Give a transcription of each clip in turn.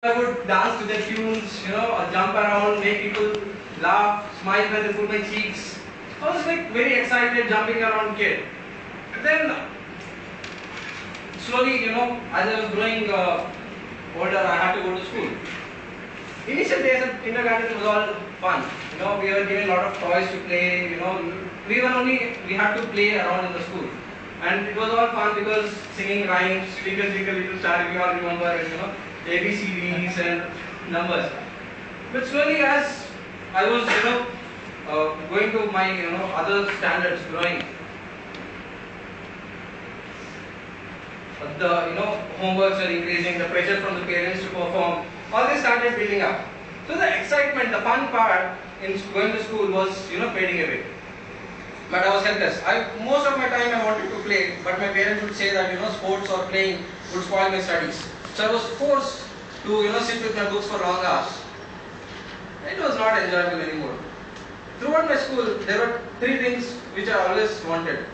I would dance to the tunes, jump around, make people laugh, smile when they pull my cheeks. I was like very excited, jumping around kid. But then slowly, as I was growing older, I had to go to school. Initial days of kindergarten was all fun. We were given a lot of toys to play. We had to play around in the school, and it was all fun because singing rhymes, twinkle twinkle little star, if you all remember, and ABCDs and numbers. But slowly, as I was, going to my, other standards, growing, the, homeworks are increasing, the pressure from the parents to perform, all this started building up. So the excitement, the fun part in going to school was, fading away. But I was helpless. Most of my time I wanted to play, but my parents would say that, sports or playing would spoil my studies. So I was forced to, sit with my books for long hours. It was not enjoyable anymore. Throughout my school, there were three things which I always wanted.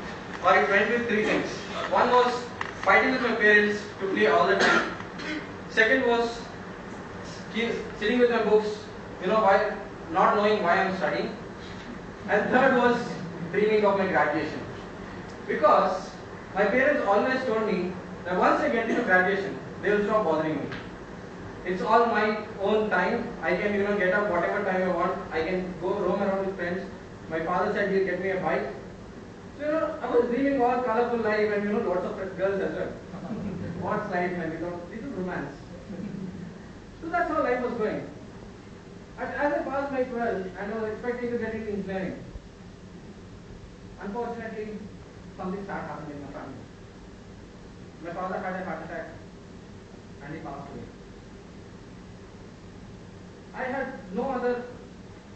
Or it went with three things. One was fighting with my parents to play all the time. Second was sitting with my books, while not knowing why I'm studying. And third was dreaming of my graduation. Because my parents always told me that once I get into graduation, they will stop bothering me. It's all my own time. I can, get up whatever time I want. I can go roam around with friends. My father said he'll get me a bike. So, I was dreaming all colorful life and, lots of girls as well. What's life, man? Little romance. So that's how life was going. And as I passed my 12th, and I was expecting to get into engineering, unfortunately, something started happening in my family. My father had a heart attack and he passed away. I had no other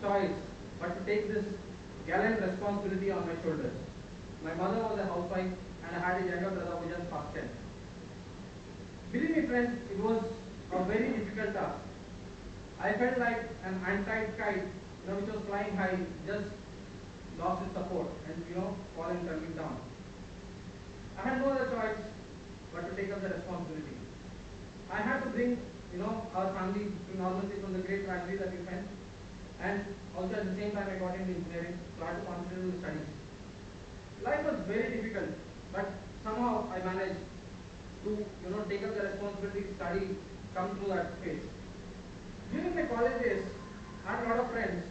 choice but to take this gallant responsibility on my shoulders. My mother was a housewife and I had a younger brother who just passed 10. Believe me friends, it was a very difficult task. I felt like an untied kite, which was flying high, just lost its support and, fallen tumbling down. I had no other choice but to take up the responsibility. I had to bring, our family to normalcy from the great tragedy that we felt, and also at the same time I got into engineering, so I had to concentrate on the studies. Life was very difficult, but somehow I managed to, take up the responsibility, study, come through that phase. During my college days, I had a lot of friends.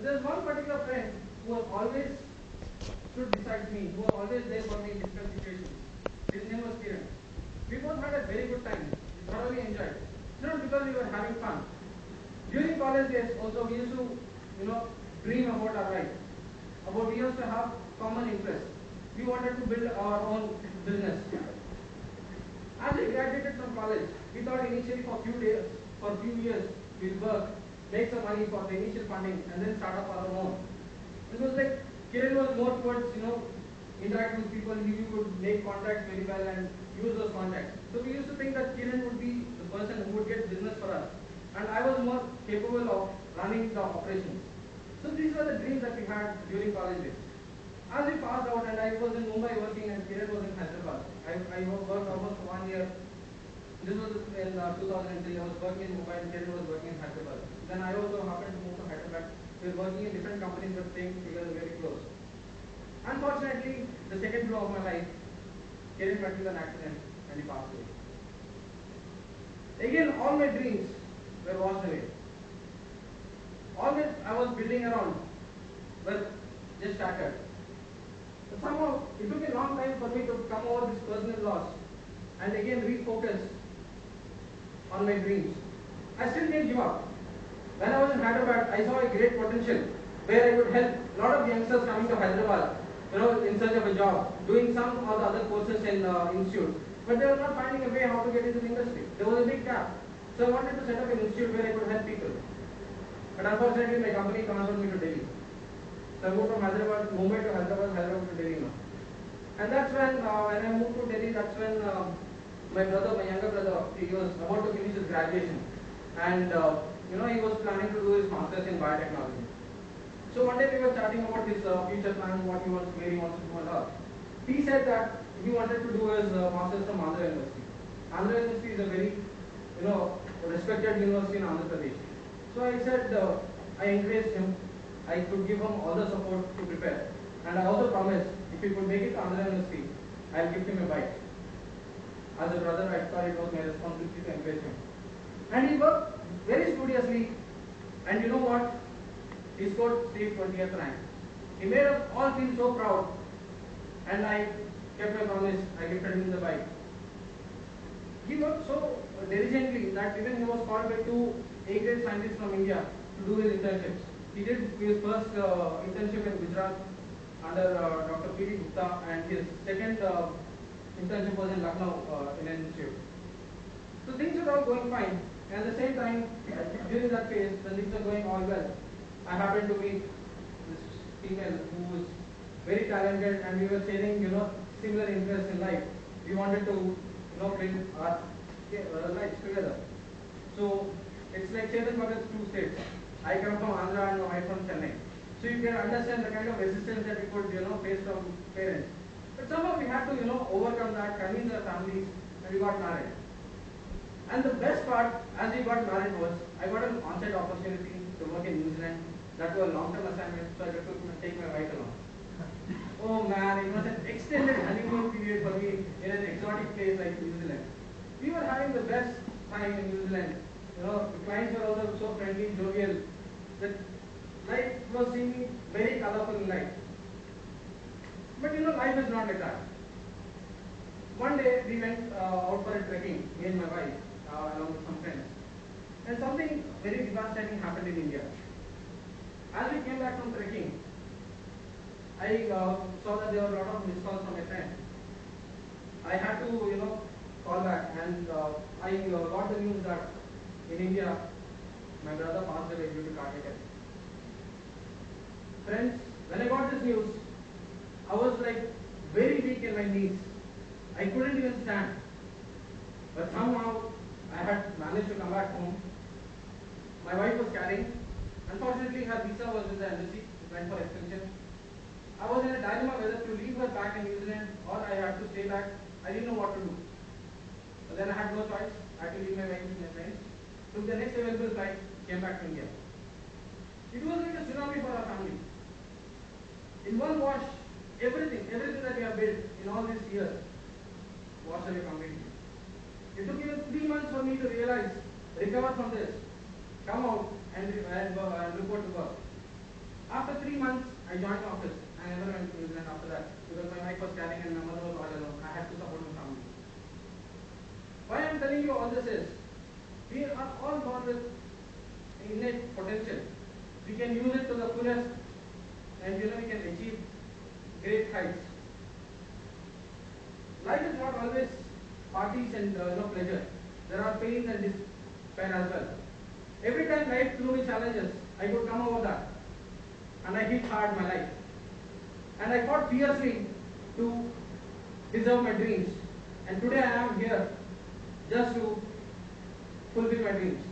There was one particular friend who was always stood beside me, who was always there for me in difficult situations. His name was Kiran. We both had a very good time. We thoroughly enjoyed. It's not because we were having fun. During college days also we used to, dream about our life. We used to have common interests. We wanted to build our own business. As we graduated from college, we thought initially for a few years, we'll work, make some money for the initial funding, and then start up our own. It was like Kiran was more towards, interacting with people. He could make contacts very well and use those contacts. So we used to think that Kiran would be the person who would get business for us, and I was more capable of running the operations. So these were the dreams that we had during college days. As we passed out, and I was in Mumbai working, and Kiran was in Hyderabad. I worked almost for 1 year. This was in 2003. I was working in Mumbai, and Kiran was working in Hyderabad. Then I also happened to move to Hyderabad. We were working in different companies, but staying together very close. Unfortunately, the second blow of my life, Kiran met with an accident and he passed away. Again, all my dreams were washed away. All that I was building around were just shattered. But somehow, it took a long time for me to come over this personal loss and again refocus on my dreams. I still didn't give up. When I was in Hyderabad, I saw a great potential where I could help a lot of youngsters coming to Hyderabad, in search of a job, doing some or the other courses in institutes. But they were not finding a way how to get into the industry. There was a big gap. So I wanted to set up an institute where I could help people. But unfortunately, my company transferred me to Delhi. So I moved from Mumbai to Hyderabad to Delhi now. And that's when I moved to Delhi, that's when my younger brother, he was about to finish his graduation. And he was planning to do his master's in biotechnology. So one day we were chatting about his future plans, where he wants to do and all. He said that he wanted to do his master's from Andhra University. Andhra University is a very, a respected university in Andhra Pradesh. So I said, I encouraged him. I could give him all the support to prepare. And I also promised, if he could make it to Andhra University, I'll give him a bike. As a brother, I thought it was my responsibility to encourage him. And he worked very studiously. And you know what? He scored state 20th rank. He made us all feel so proud. And I kept my promise. I gifted him the bike. He worked so diligently that even he was called by two A-grade scientists from India to do his internships. He did his first internship in Gujarat under Dr. P.D. Gupta, and his second internship was in Lucknow in an institute. So things were all going fine. And at the same time, during that phase, when things are going all well, I happened to meet this female who was very talented, and we were sharing, similar interests in life. We wanted to, build our lives together. So it's like Chetan Bhagat's two states. I come from Andhra and I from Chennai. So you can understand the kind of resistance that we could, face from parents. But somehow we had to, overcome that, convince our families, and we got married. And the best part, as we got married, was I got an on-site opportunity to work in New Zealand. That was a long-term assignment, so I got to take my wife along. Oh man, it was an extended honeymoon period for me in an exotic place like New Zealand. We were having the best time in New Zealand. The clients were also so friendly, jovial, that life was seeming very colorful in life. But life is not like that. One day we went out for a trekking, me and my wife, along with some friends. And something very devastating happened in India. As we came back from trekking, I saw that there were a lot of missed calls from my friend. I had to, call back, and I got the news that in India, my brother passed away due to cardiac arrest. Friends, when I got this news, I was like very weak in my knees. I couldn't even stand. But somehow, I had managed to come back home. My wife was carrying. Unfortunately, her visa was with the embassy. It went for extension. I was in a dilemma whether to leave her back in New Zealand or I had to stay back. I didn't know what to do. But then I had no choice. I had to leave my wife with my friends. Took the next available flight, came back to India. It was like a tsunami for our family. In one wash, everything that we have built in all these years, washed away completely. It took even 3 months for me to realize, recover from this, come out and report to work. After 3 months, I joined the office. I never went to New Zealand after that because my wife was carrying and my mother was all alone. I had to support my family. Why I am telling you all this is, we are all born with innate potential. We can use it to the fullest, and we can achieve great heights. Life is not always parties and pleasure. There are pains and despair as well. Every time life threw me challenges, I could come over that. And I hit hard my life. And I fought fiercely to deserve my dreams. And today I am here just to fulfill my dreams.